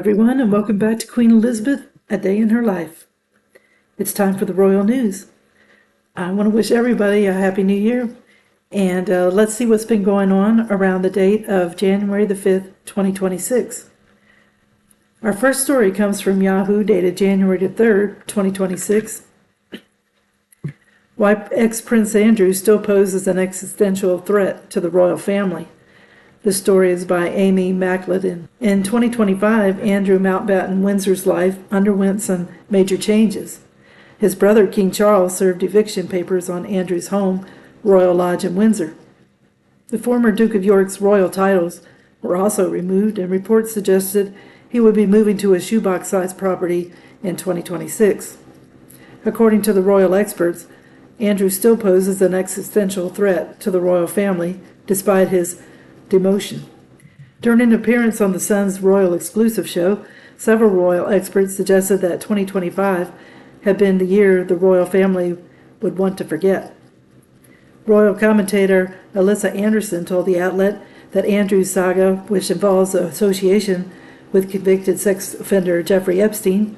everyone, and welcome back to Queen Elizabeth, A Day in Her Life. It's time for the royal news. I want to wish everybody a Happy New Year, and let's see what's been going on around the date of January the 5th, 2026. Our first story comes from Yahoo, dated January the 3rd, 2026. Why ex-Prince Andrew still poses an existential threat to the royal family. This story is by Amy Macklin. In 2025, Andrew Mountbatten Windsor's life underwent some major changes. His brother, King Charles, served eviction papers on Andrew's home, Royal Lodge in Windsor. The former Duke of York's royal titles were also removed, and reports suggested he would be moving to a shoebox-sized property in 2026. According to the royal experts, Andrew still poses an existential threat to the royal family, despite his demotion. During an appearance on the Sun's royal exclusive show, several royal experts suggested that 2025 had been the year the royal family would want to forget. Royal commentator Alyssa Anderson told the outlet that Andrew's saga, which involves the association with convicted sex offender Jeffrey Epstein,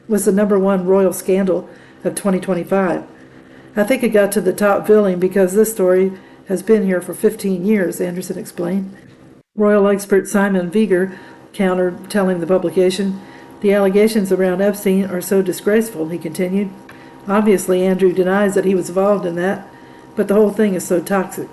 was the #1 royal scandal of 2025. I think it got to the top billing because this story has been here for 15 years, Anderson explained. Royal expert Simon Vieger countered, telling the publication, "The allegations around Epstein are so disgraceful," he continued. "Obviously, Andrew denies that he was involved in that, but the whole thing is so toxic."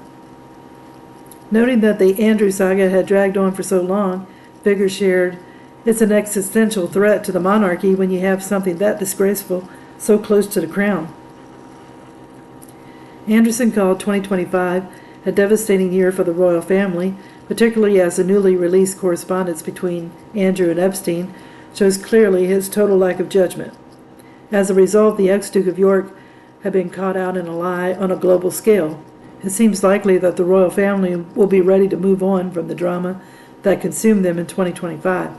Noting that the Andrew saga had dragged on for so long, Vieger shared, "It's an existential threat to the monarchy when you have something that disgraceful so close to the crown." Anderson called 2025 a devastating year for the royal family, particularly as the newly released correspondence between Andrew and Epstein shows clearly his total lack of judgment. As a result, the ex-Duke of York had been caught out in a lie on a global scale. It seems likely that the royal family will be ready to move on from the drama that consumed them in 2025.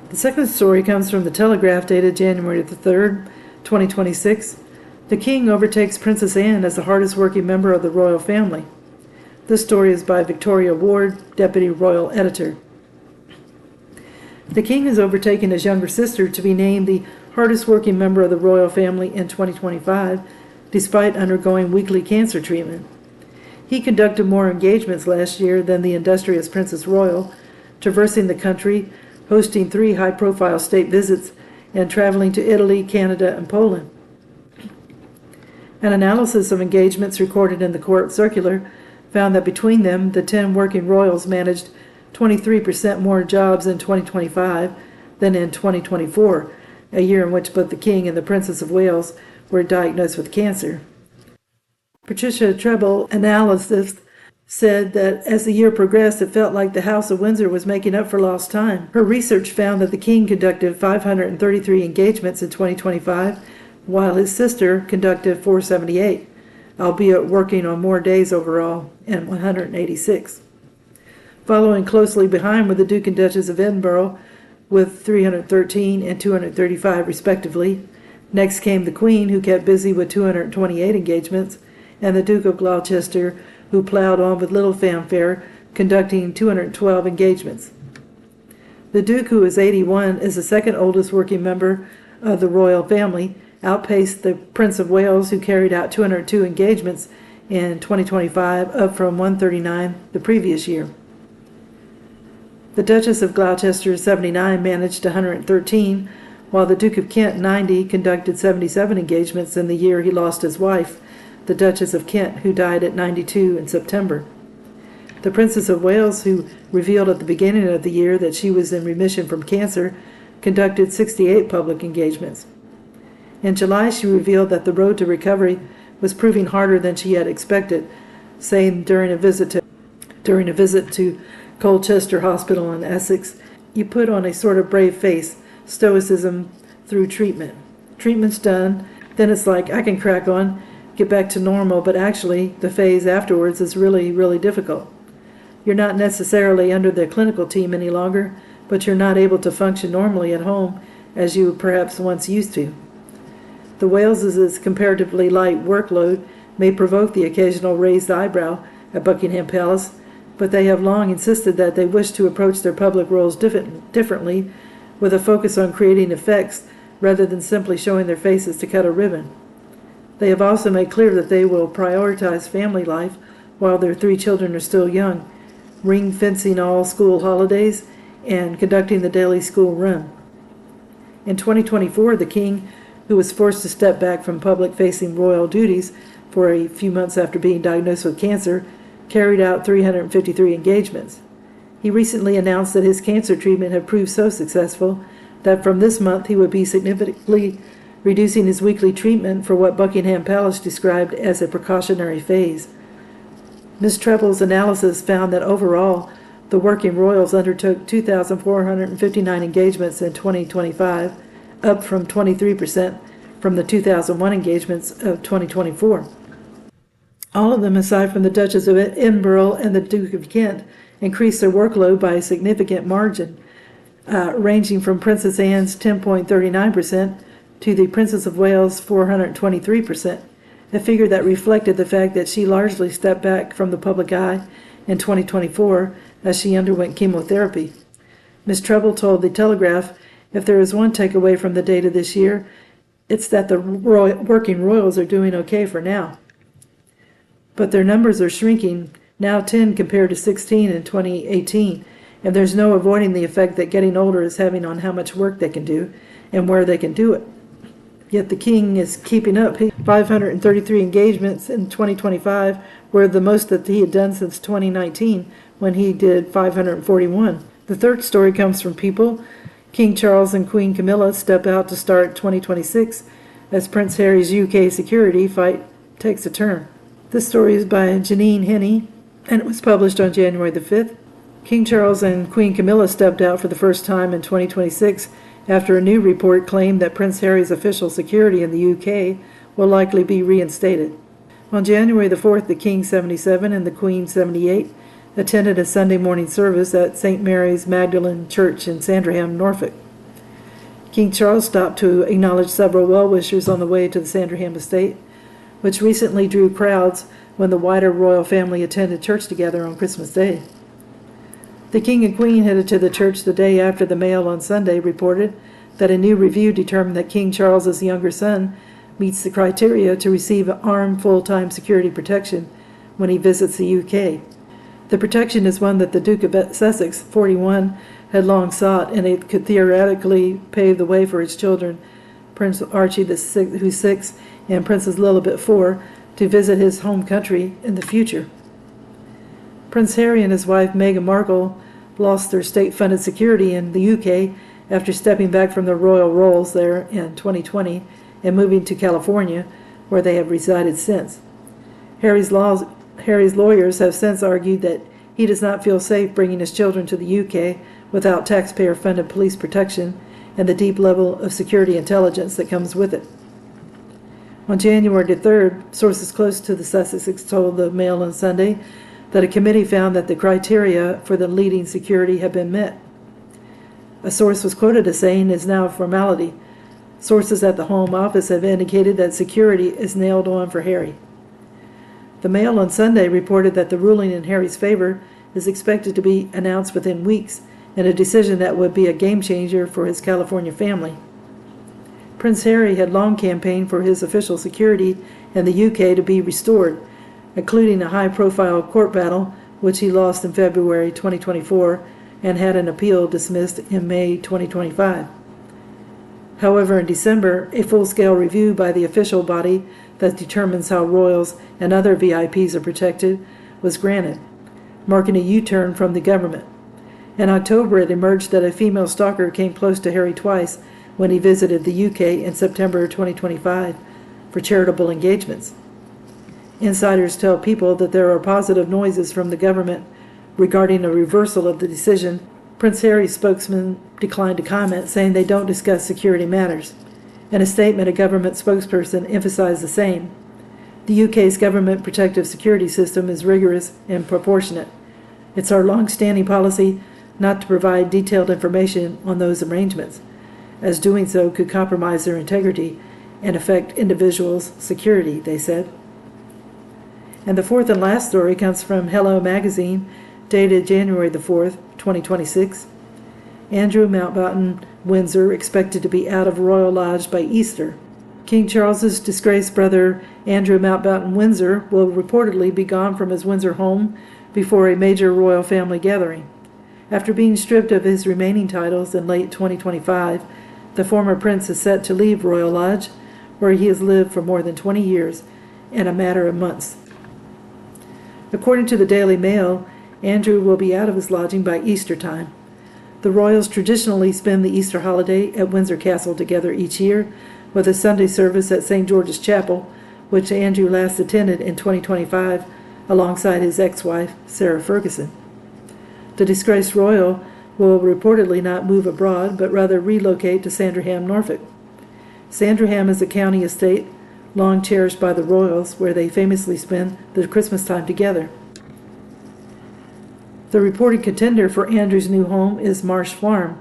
The second story comes from the Telegraph, dated January the 3rd, 2026. The King overtakes Princess Anne as the hardest working member of the royal family. This story is by Victoria Ward, Deputy Royal Editor. The King has overtaken his younger sister to be named the hardest working member of the royal family in 2025, despite undergoing weekly cancer treatment. He conducted more engagements last year than the industrious Princess Royal, traversing the country, hosting 3 high-profile state visits, and traveling to Italy, Canada, and Poland. An analysis of engagements recorded in the court circular found that between them, the 10 working royals managed 23% more jobs in 2025 than in 2024, a year in which both the King and the Princess of Wales were diagnosed with cancer. Patricia Treble, analyst, said that as the year progressed, it felt like the House of Windsor was making up for lost time. Her research found that the King conducted 533 engagements in 2025, while his sister conducted 478, albeit working on more days overall, and 186. Following closely behind were the Duke and Duchess of Edinburgh, with 313 and 235 respectively. Next came the Queen, who kept busy with 228 engagements, and the Duke of Gloucester, who plowed on with little fanfare, conducting 212 engagements. The Duke, who is 81, is the second oldest working member of the royal family, outpaced the Prince of Wales, who carried out 202 engagements in 2025, up from 139 the previous year. The Duchess of Gloucester, 79, managed 113, while the Duke of Kent, 90, conducted 77 engagements in the year he lost his wife, the Duchess of Kent, who died at 92 in September. The Princess of Wales, who revealed at the beginning of the year that she was in remission from cancer, conducted 68 public engagements. In July, she revealed that the road to recovery was proving harder than she had expected, saying during a visit to Colchester Hospital in Essex, "You put on a sort of brave face, stoicism through treatment. Treatment's done, then it's like I can crack on, get back to normal, but actually the phase afterwards is really, really difficult. You're not necessarily under the clinical team any longer, but you're not able to function normally at home as you perhaps once used to. The Wales's comparatively light workload may provoke the occasional raised eyebrow at Buckingham Palace, but they have long insisted that they wish to approach their public roles differently, with a focus on creating effects rather than simply showing their faces to cut a ribbon. They have also made clear that they will prioritize family life while their 3 children are still young, ring-fencing all school holidays and conducting the daily school run. In 2024, the king, who was forced to step back from public-facing royal duties for a few months after being diagnosed with cancer, carried out 353 engagements. He recently announced that his cancer treatment had proved so successful that from this month he would be significantly reducing his weekly treatment for what Buckingham Palace described as a precautionary phase. Ms. Treble's analysis found that overall, the working royals undertook 2,459 engagements in 2025, up from 23% from the 2001 engagements of 2024. All of them, aside from the Duchess of Edinburgh and the Duke of Kent, increased their workload by a significant margin, ranging from Princess Anne's 10.39% to the Princess of Wales' 423%, a figure that reflected the fact that she largely stepped back from the public eye in 2024 as she underwent chemotherapy. Ms. Treble told The Telegraph, "If there is one takeaway from the data this year, it's that the working royals are doing okay for now. But their numbers are shrinking, now 10 compared to 16 in 2018, and there's no avoiding the effect that getting older is having on how much work they can do and where they can do it." Yet the king is keeping up. 533 engagements in 2025 were the most that he had done since 2019, when he did 541. The third story comes from People. King Charles and Queen Camilla step out to start 2026 as Prince Harry's UK security fight takes a turn. This story is by Janine Henney, and it was published on January the 5th. King Charles and Queen Camilla stepped out for the first time in 2026 after a new report claimed that Prince Harry's official security in the UK will likely be reinstated. On January the 4th, the King, 77, and the Queen, 78, attended a Sunday morning service at St. Mary's Magdalene Church in Sandringham, Norfolk. King Charles stopped to acknowledge several well-wishers on the way to the Sandringham estate, which recently drew crowds when the wider royal family attended church together on Christmas Day. The King and Queen headed to the church the day after the Mail on Sunday reported that a new review determined that King Charles's younger son meets the criteria to receive armed full-time security protection when he visits the UK. The protection is one that the Duke of Sussex, 41, had long sought, and it could theoretically pave the way for his children, Prince Archie, who's 6, and Princess Lilibet, 4, to visit his home country in the future. Prince Harry and his wife Meghan Markle lost their state-funded security in the UK after stepping back from their royal roles there in 2020 and moving to California, where they have resided since. Harry's lawyers have since argued that he does not feel safe bringing his children to the UK without taxpayer-funded police protection and the deep level of security intelligence that comes with it. On January 3rd, sources close to the Sussex told the Mail on Sunday that a committee found that the criteria for the leading security had been met. A source was quoted as saying it is now a formality. Sources at the Home Office have indicated that security is nailed on for Harry. The Mail on Sunday reported that the ruling in Harry's favor is expected to be announced within weeks, and a decision that would be a game-changer for his California family. Prince Harry had long campaigned for his official security in the UK to be restored, including a high-profile court battle, which he lost in February 2024 and had an appeal dismissed in May 2025. However, in December, a full-scale review by the official body that determines how royals and other VIPs are protected was granted, marking a U-turn from the government. In October, it emerged that a female stalker came close to Harry twice when he visited the UK in September 2025 for charitable engagements. Insiders tell People that there are positive noises from the government regarding a reversal of the decision. Prince Harry's spokesman declined to comment, saying they don't discuss security matters. In a statement, a government spokesperson emphasized the same. The UK's government protective security system is rigorous and proportionate. It's our long-standing policy not to provide detailed information on those arrangements, as doing so could compromise their integrity and affect individuals' security, they said. And the fourth and last story comes from Hello Magazine, dated January the 4th, 2026. Andrew Mountbatten Windsor expected to be out of Royal Lodge by Easter. King Charles's disgraced brother Andrew Mountbatten Windsor will reportedly be gone from his Windsor home before a major royal family gathering. After being stripped of his remaining titles in late 2025, the former prince is set to leave Royal Lodge, where he has lived for more than 20 years, in a matter of months. According to the Daily Mail, Andrew will be out of his lodging by Easter time. The royals traditionally spend the Easter holiday at Windsor Castle together each year, with a Sunday service at St. George's Chapel, which Andrew last attended in 2025 alongside his ex-wife, Sarah Ferguson. The disgraced royal will reportedly not move abroad, but rather relocate to Sandringham, Norfolk. Sandringham is a county estate long cherished by the royals, where they famously spend the Christmas time together. The reported contender for Andrew's new home is Marsh Farm.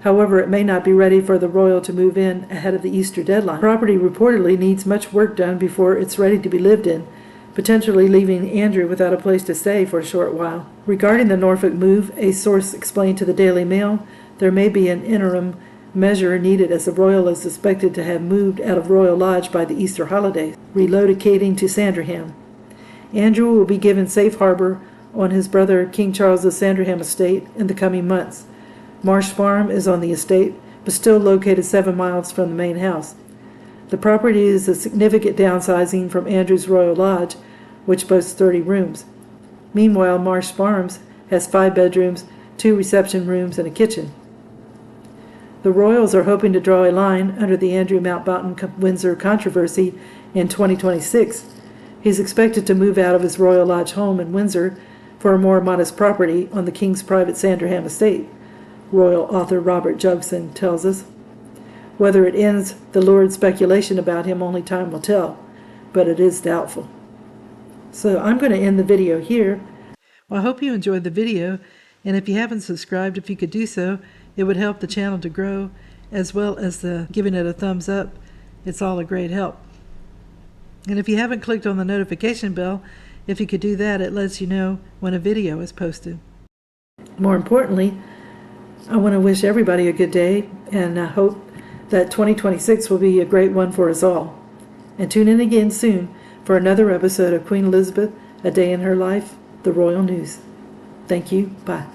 However, it may not be ready for the royal to move in ahead of the Easter deadline. The property reportedly needs much work done before it's ready to be lived in, potentially leaving Andrew without a place to stay for a short while. Regarding the Norfolk move, a source explained to the Daily Mail there may be an interim measure needed as the royal is suspected to have moved out of Royal Lodge by the Easter holidays, relocating to Sandringham. Andrew will be given safe harbor on his brother King Charles's Sandringham estate in the coming months. Marsh Farm is on the estate, but still located 7 miles from the main house. The property is a significant downsizing from Andrew's Royal Lodge, which boasts 30 rooms. Meanwhile, Marsh Farms has 5 bedrooms, 2 reception rooms, and a kitchen. The royals are hoping to draw a line under the Andrew Mountbatten Windsor controversy in 2026. He's expected to move out of his Royal Lodge home in Windsor for a more modest property on the King's private Sandringham estate, royal author Robert Jugson tells us. Whether it ends the lurid speculation about him, only time will tell, but it is doubtful. So I'm going to end the video here. Well, I hope you enjoyed the video, and if you haven't subscribed, if you could do so, it would help the channel to grow, as well as giving it a thumbs up. It's all a great help. And if you haven't clicked on the notification bell, if you could do that, it lets you know when a video is posted. More importantly, I want to wish everybody a good day, and I hope that 2026 will be a great one for us all. And tune in again soon for another episode of Queen Elizabeth, A Day in Her Life, The Royal News. Thank you. Bye.